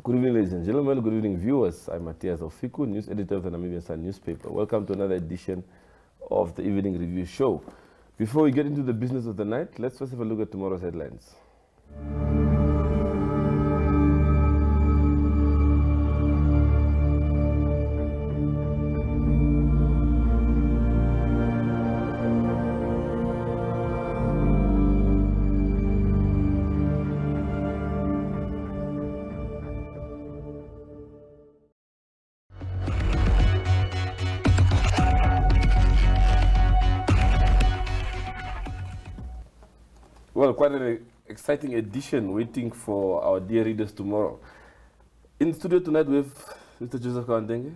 Good evening, ladies and gentlemen. Good evening, viewers. I'm Matthias Ofiku, news editor of the Namibian Sun newspaper. Welcome to another edition of the Evening Review Show. Before we get into the business of the night, let's first have a look at tomorrow's headlines. Well, quite an exciting edition waiting for our dear readers tomorrow. In the studio tonight we have Mr. Joseph Kauandenge,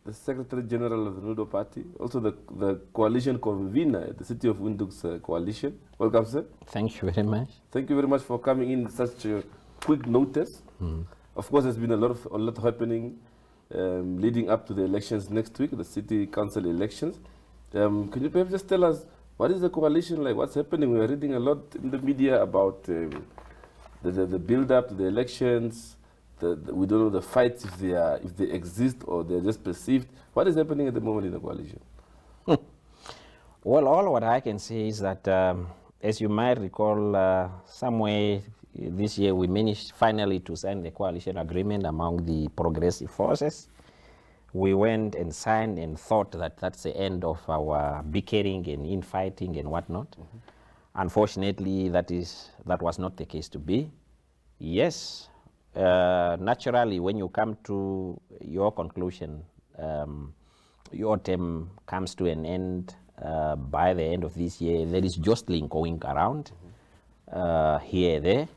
the Secretary General of the Nudo Party, also the coalition convener at the City of Windhoek's coalition. Welcome, sir. Thank you very much. Thank you very much for coming in such a quick notice. Of course, there's been a lot happening leading up to the elections next week, the city council elections. Can you perhaps just tell us, what is the coalition like? What's happening? We are reading a lot in the media about the build-up to the elections. We don't know the fights, if they exist or they're just perceived. What is happening at the moment in the coalition? Well, all what I can say is that, as you might recall, somewhere this year we managed finally to sign the coalition agreement among the progressive forces. We went and signed and thought that that's the end of our bickering and infighting and whatnot. Unfortunately, that was not the case to be. Yes, naturally, when you come to your conclusion, your term comes to an end by the end of this year. There is jostling going around here, there.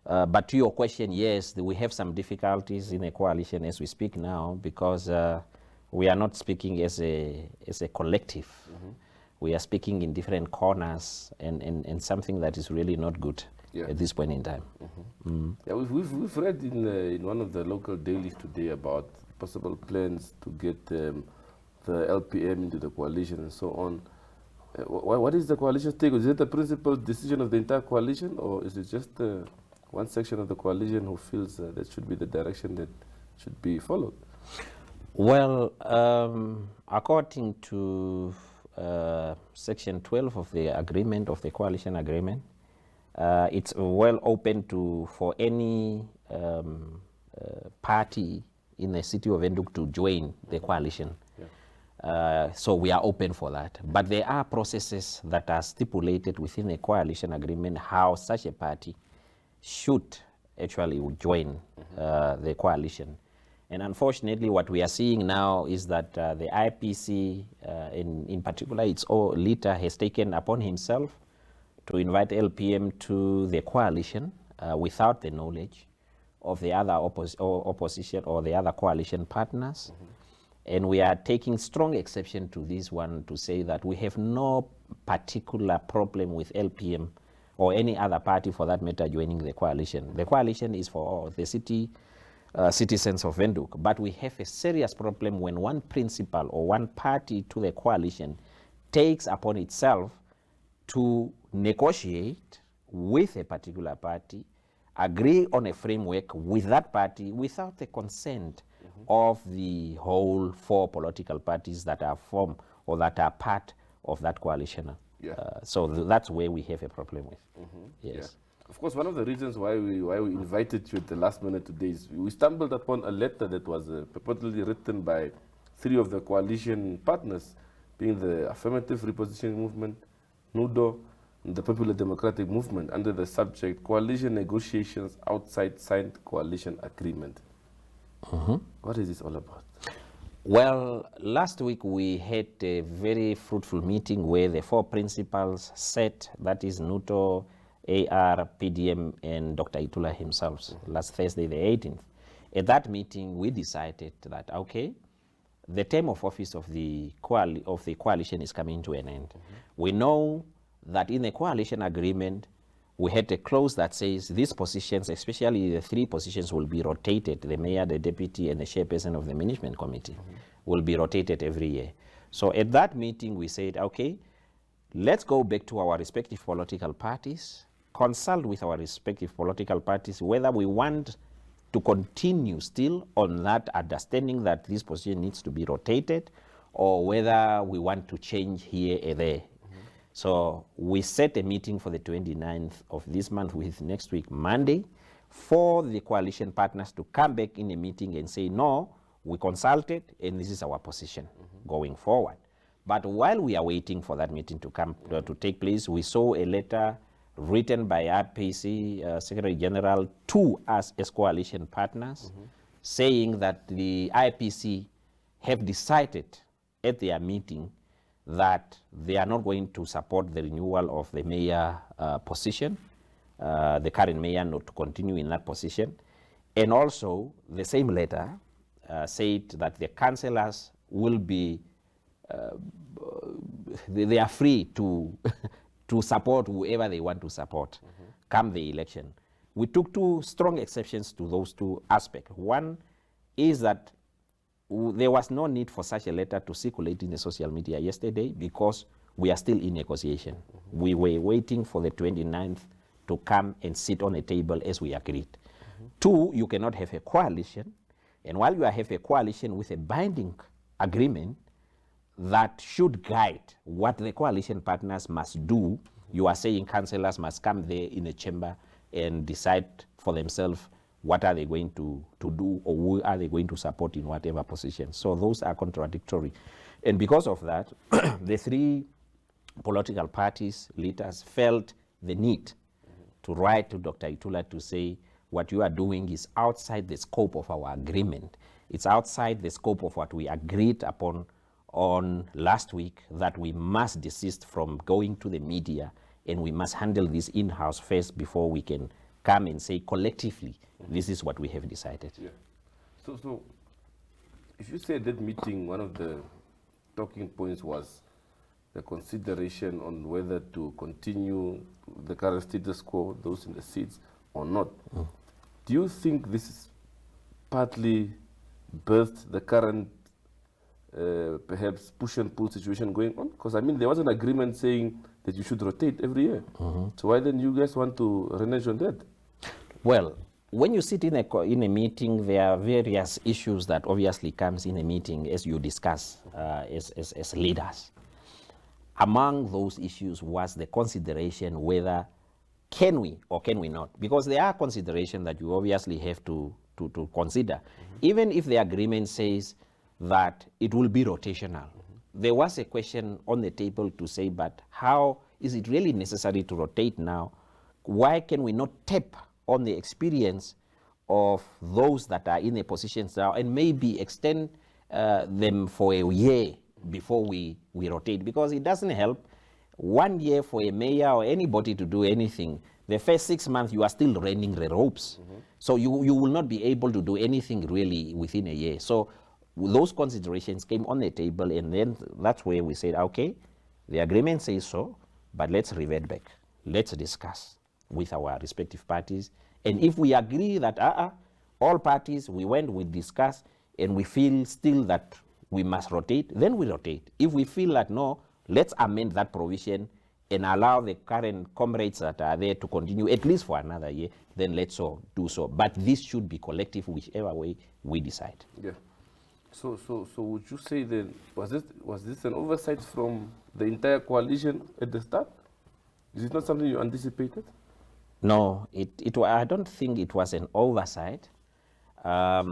But to your question, yes, we have some difficulties in a coalition as we speak now, because we are not speaking as a collective. We are speaking in different corners, and something that is really not good at this point in time. Yeah, we've read in one of the local dailies today about possible plans to get the LPM into the coalition and so on. What is the coalition's take? Is it a principal decision of the entire coalition, or is it just one section of the coalition who feels that should be the direction that should be followed? Well, according to Section 12 of the agreement, of the coalition agreement, it's well open for any party in the City of Windhoek to join the coalition. So we are open for that. But there are processes that are stipulated within the coalition agreement how such a party should actually join the coalition. And unfortunately, what we are seeing now is that the IPC, in particular its leader, has taken upon himself to invite LPM to the coalition without the knowledge of the other opposition or the other coalition partners. And we are taking strong exception to this one, to say that we have no particular problem with LPM or any other party for that matter joining the coalition. The coalition is for all the citizens of Windhoek, but we have a serious problem when one principal or one party to the coalition takes upon itself to negotiate with a particular party, agree on a framework with that party without the consent of the whole four political parties that are formed or that are part of that coalition. So that's where we have a problem with. Yes. Of course, one of the reasons why we invited you at the last minute today is we stumbled upon a letter that was purportedly written by three of the coalition partners, being the Affirmative Repositioning Movement, Nudo, and the Popular Democratic Movement, under the subject Coalition Negotiations Outside Signed Coalition Agreement. What is this all about? Well, last week we had a very fruitful meeting where the four principals sat, that is Nudo, AR, PDM, and Dr. Itula himself, last Thursday the 18th. At that meeting, we decided that, okay, the term of office of the coalition is coming to an end. We know that in the coalition agreement, we had a clause that says these positions, especially the three positions, will be rotated. The mayor, the deputy, and the chairperson of the management committee will be rotated every year. So at that meeting, we said, okay, let's go back to our respective political parties, consult with our respective political parties whether we want to continue still on that understanding that this position needs to be rotated, or whether we want to change here or there. So we set a meeting for the 29th of this month, with next week, Monday, for the coalition partners to come back in a meeting and say, no, we consulted and this is our position going forward. But while we are waiting for that meeting to come to take place, we saw a letter written by RPC Secretary General to us as coalition partners, saying that the IPC have decided at their meeting that they are not going to support the renewal of the mayor position, the current mayor not to continue in that position. And also, the same letter said that the councillors will be, they are free to, to support whoever they want to support come the election. We took two strong exceptions to those two aspects. One is that there was no need for such a letter to circulate in the social media yesterday, because we are still in negotiation. We were waiting for the 29th to come and sit on a table as we agreed. Two, you cannot have a coalition, and while you have a coalition with a binding agreement that should guide what the coalition partners must do, you are saying councillors must come there in a chamber and decide for themselves what are they going to do, or who are they going to support in whatever position. So those are contradictory. And because of that, the three political parties leaders felt the need to write to Dr. Itula to say, what you are doing is outside the scope of our agreement. It's outside the scope of what we agreed upon on last week, that we must desist from going to the media, and we must handle this in-house first before we can come and say collectively, this is what we have decided. Yeah. So if you say that meeting, one of the talking points was the consideration on whether to continue the current status quo, those in the seats, or not. Do you think this is partly birthed the current perhaps push and pull situation going on? Because I mean, there was an agreement saying that you should rotate every year. So why then you guys want to renege on that? Well, when you sit in a meeting, there are various issues that obviously comes in a meeting as you discuss as leaders. Among those issues was the consideration whether can we or can we not, because there are considerations that you obviously have to consider. Even if the agreement says that it will be rotational, there was a question on the table to say, but how is it really necessary to rotate now? Why can we not tap on the experience of those that are in the positions now and maybe extend them for a year before we rotate? Because it doesn't help 1 year for a mayor or anybody to do anything. The first 6 months you are still running the ropes. So you will not be able to do anything really within a year. So those considerations came on the table, and then that's where we said, okay, the agreement says so, but let's revert back. Let's discuss with our respective parties. And if we agree that all parties, we discuss, and we feel still that we must rotate, then we rotate. If we feel that no, let's amend that provision and allow the current comrades that are there to continue at least for another year, then let's do so. But this should be collective, whichever way we decide. Yeah. So would you say then, was this an oversight from the entire coalition at the start? Is it not something you anticipated? No, I don't think it was an oversight. I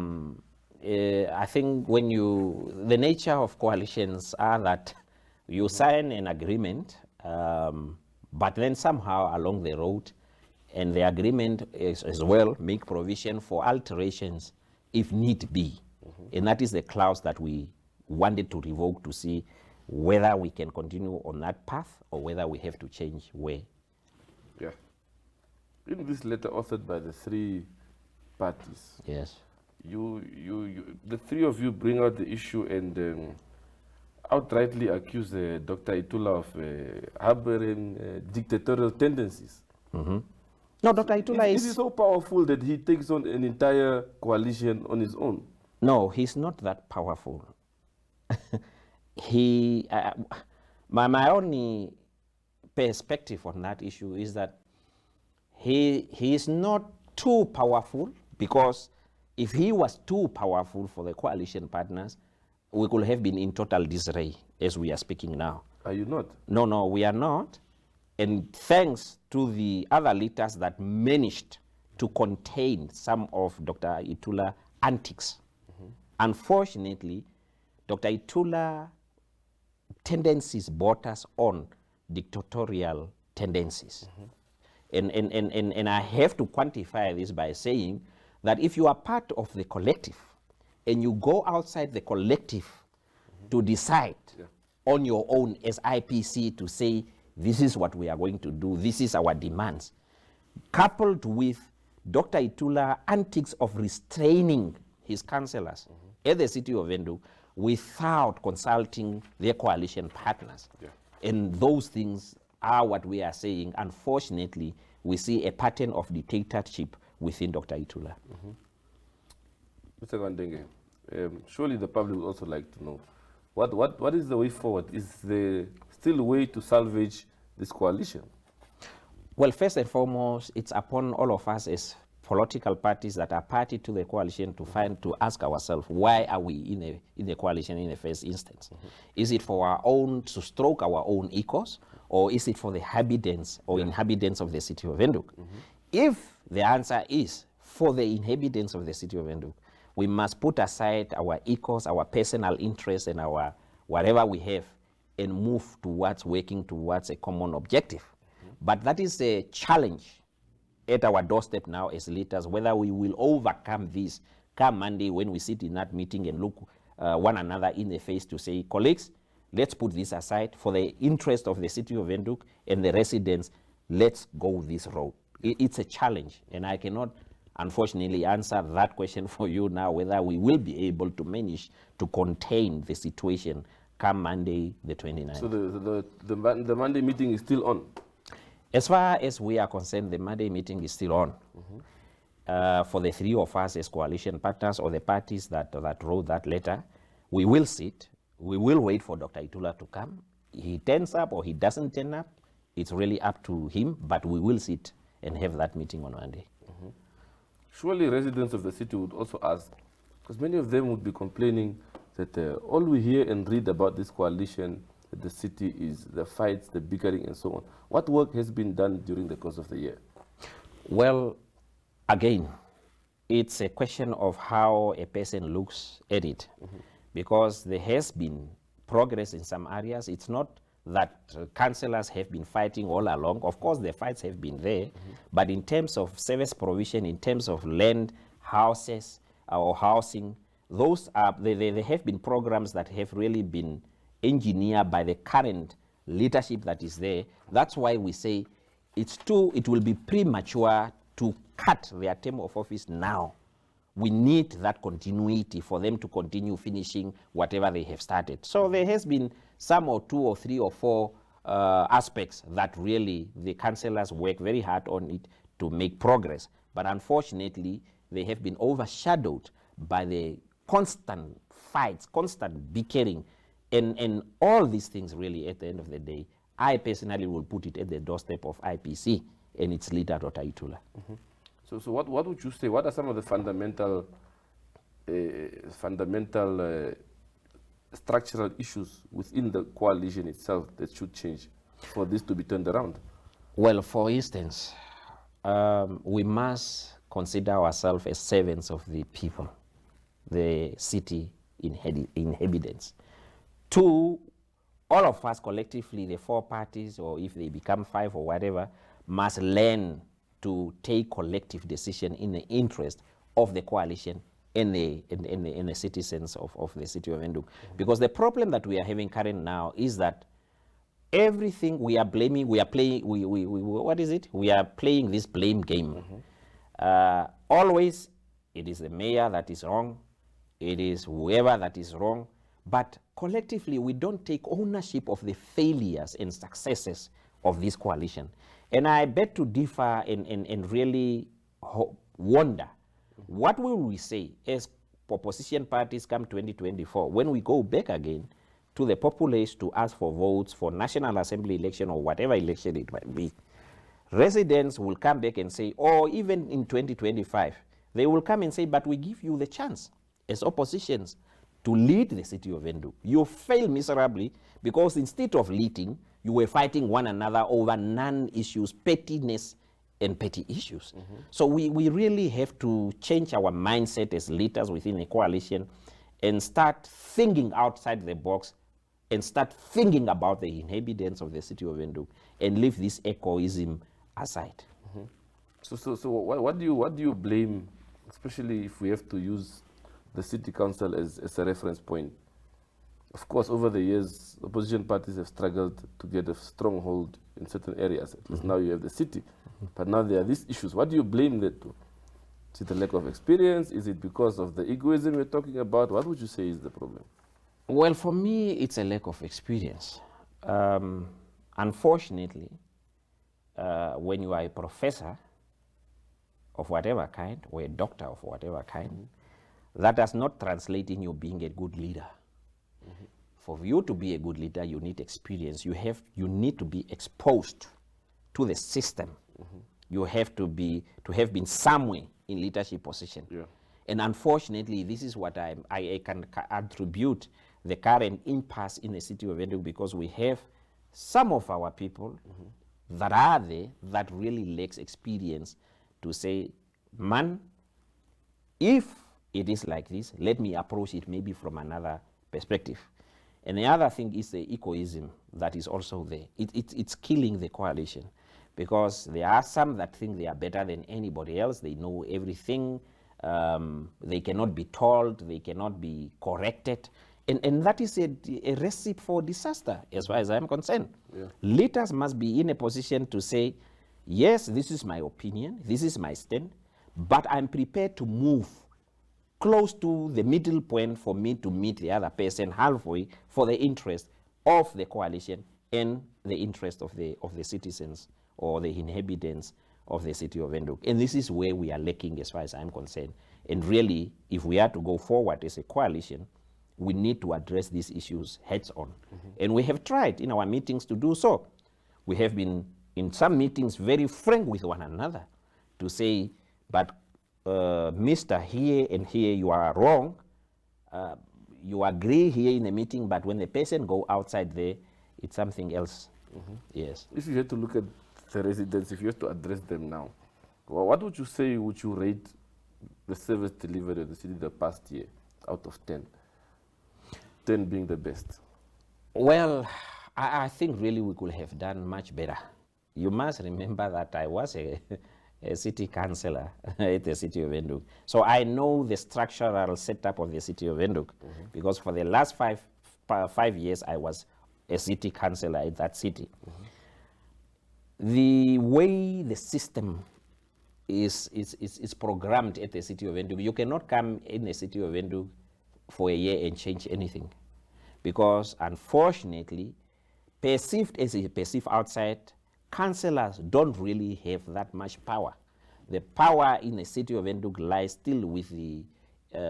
think the nature of coalitions are that you sign an agreement, but then somehow along the road, and the agreement is as well make provision for alterations if need be. And that is the clause that we wanted to revoke to see whether we can continue on that path or whether we have to change way. Yeah. In this letter authored by the three parties, yes, the three of you bring out the issue and outrightly accuse Dr. Itula of harboring dictatorial tendencies. No, Dr. Itula is he so powerful that he takes on an entire coalition on his own? No, he's not that powerful. My only perspective on that issue is that he is not too powerful, because if he was too powerful for the coalition partners, we could have been in total disarray as we are speaking now. Are you not? No, we are not. And thanks to the other leaders that managed to contain some of Dr. Itula's antics. Unfortunately, Dr. Itula tendencies brought us on dictatorial tendencies. And I have to quantify this by saying that if you are part of the collective and you go outside the collective to decide on your own as IPC to say, this is what we are going to do, this is our demands, coupled with Dr. Itula's antics of restraining his councillors at the City of Windhoek without consulting their coalition partners. And those things are what we are saying. Unfortunately, we see a pattern of dictatorship within Dr. Itula. Mr. Kauandenge, surely the public would also like to know, what is the way forward? Is there still a way to salvage this coalition? Well, first and foremost, it's upon all of us as political parties that are party to the coalition to ask ourselves, why are we in the coalition in the first instance? Is it for our own, to stroke our own egos, or is it for the inhabitants of the City of Windhoek? If the answer is for the inhabitants of the City of Windhoek, we must put aside our egos, our personal interests, and our whatever we have, and move towards working towards a common objective. But that is a challenge at our doorstep now as leaders, whether we will overcome this come Monday when we sit in that meeting and look one another in the face to say, colleagues, let's put this aside for the interest of the City of Windhoek and the residents. Let's go this road. It's a challenge, and I cannot unfortunately answer that question for you now, whether we will be able to manage to contain the situation come Monday the 29th. So the Monday meeting is still on? As far as we are concerned, the Monday meeting is still on. For the three of us as coalition partners or the parties that wrote that letter, we will sit, we will wait for Dr. Itula to come. He turns up or he doesn't turn up, it's really up to him, but we will sit and have that meeting on Monday. Surely residents of the city would also ask, because many of them would be complaining that all we hear and read about this coalition at the city is the fights, the bickering, and so on. What work has been done during the course of the year? Well, again, it's a question of how a person looks at it, because there has been progress in some areas. It's not that councillors have been fighting all along. Of course, the fights have been there, but in terms of service provision, in terms of land, houses, or housing, those are, there have been programs that have really been engineered by the current leadership that is there. That's why we say it will be premature to cut their term of office now. We need that continuity for them to continue finishing whatever they have started. So there has been some or two or three or four aspects that really the councillors work very hard on it to make progress. But unfortunately, they have been overshadowed by the constant fights, constant bickering, and all these things really at the end of the day, I personally will put it at the doorstep of IPC and its leader, Dr. Itula. So what would you say? What are some of the fundamental structural issues within the coalition itself that should change for this to be turned around? Well, for instance, we must consider ourselves as servants of the people, the city inhabitants. Two, all of us collectively, the four parties, or if they become five or whatever, must learn to take collective decision in the interest of the coalition and the citizens of the City of Windhoek. Because the problem that we are having current now is that everything we are blaming, we are playing, what is it? We are playing this blame game. Always, it is the mayor that is wrong, it is whoever that is wrong, but collectively we don't take ownership of the failures and successes of this coalition. And I beg to differ and really wonder, what will we say as opposition parties come 2024 when we go back again to the populace to ask for votes for National Assembly election or whatever election it might be? Residents will come back and say, oh, even in 2025, They will come and say, but we give you the chance as oppositions to lead the city of Windhoek. You fail miserably because instead of leading, you were fighting one another over non-issues, pettiness, and petty issues. So we really have to change our mindset as leaders within a coalition and start thinking outside the box and start thinking about the inhabitants of the city of Windhoek and leave this egoism aside. So what do you blame, especially if we have to use the city council as a reference point? Of course, over the years, opposition parties have struggled to get a stronghold in certain areas. At least now you have the city. But now there are these issues. What do you blame that to? Is it a lack of experience? Is it because of the egoism we're talking about? What would you say is the problem? Well, for me, it's a lack of experience. Unfortunately, when you are a professor of whatever kind or a doctor of whatever kind, that does not translate in you being a good leader. For you to be a good leader, you need experience. You need to be exposed to the system. You have have been somewhere in leadership position. Yeah. And unfortunately, this is what I can attribute the current impasse in the city of Windhoek, because we have some of our people that are there that really lacks experience to say, man, if it is like this, let me approach it maybe from another perspective. And the other thing is the egoism that is also there. It's killing the coalition, because there are some that think they are better than anybody else. They know everything. They cannot be told. They cannot be corrected. And that is a recipe for disaster, as far as I'm concerned. Yeah. Leaders must be in a position to say, yes, this is my opinion, this is my stand, but I'm prepared to move close to the middle point for me to meet the other person halfway for the interest of the coalition and the interest of the citizens or the inhabitants of the city of Windhoek. And this is where we are lacking, as far as I'm concerned. And really, if we are to go forward as a coalition, we need to address these issues heads on. And we have tried in our meetings to do so. We have been in some meetings very frank with one another to say, but Mr. here and here you are wrong. You agree here in the meeting, but when the person go outside there, it's something else. Yes. If you had to look at the residents, if you had to address them now, what would you say, would you rate the service delivered in the city the past year out of 10? 10 being the best. Well, I think really we could have done much better. You must remember that I was a city councillor at the city of Windhoek. So I know the structural setup of the city of Windhoek, because for the last five years I was a city councillor at that city. The way the system is programmed at the city of Windhoek, you cannot come in the city of Windhoek for a year and change anything, because unfortunately, perceived as a perceived outside, councillors don't really have that much power. The power in the city of Windhoek lies still with the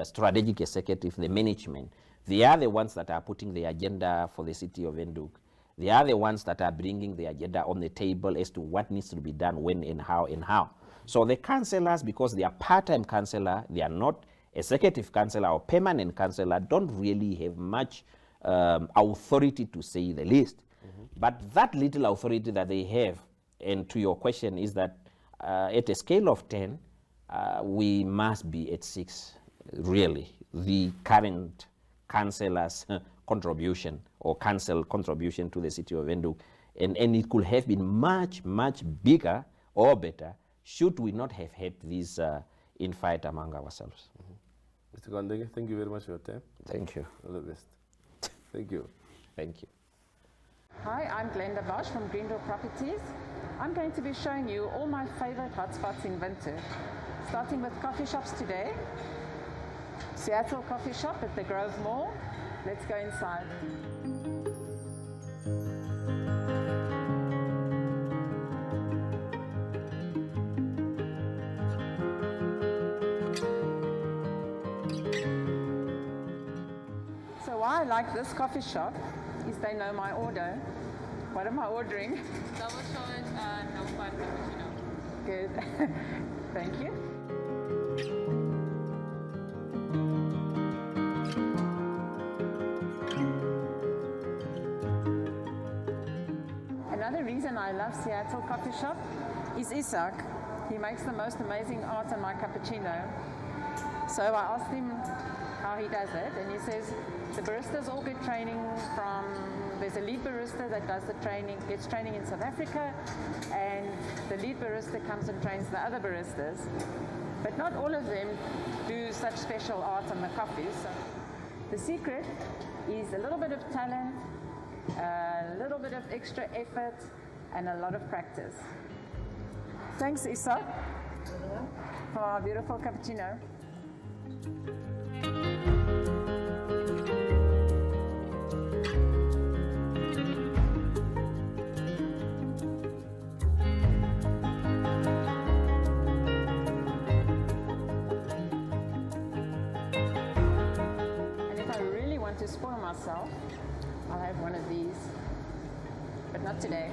strategic executive, the management. They are the ones that are putting the agenda for the city of Windhoek. They are the ones that are bringing the agenda on the table as to what needs to be done, when and how and how. So the councillors, because they are part-time councillor, they are not executive councillor or permanent councillor, don't really have much authority, to say the least. But that little authority that they have, and to your question, is that at a scale of 10, we must be at 6, really. The current councillors' contribution or council contribution to the city of Windhoek. And it could have been much, much bigger or better should we not have had this infight among ourselves. Mr. Kauandenge, thank you very much for your time. Thank you. All the best. Thank you. Thank you. Hi, I'm Glenda Bosch from Greenville Properties. I'm going to be showing you all my favorite hotspots in Windhoek, starting with coffee shops today. Seattle Coffee Shop at the Grove Mall. Let's go inside. So why I like this coffee shop is they know my order. What am I ordering? Double shot, no fun cappuccino. Good. Thank you. I love Seattle coffee shop is Isak. He makes the most amazing art on my cappuccino. So I asked him how he does it, and he says the baristas all get training from, there's a lead barista that does the training, gets training in South Africa, and the lead barista comes and trains the other baristas. But not all of them do such special art on the coffees. So the secret is a little bit of talent, a little bit of extra effort, and a lot of practice. Thanks, Isak, for our beautiful cappuccino. And if I really want to spoil myself, I'll have one of these, but not today.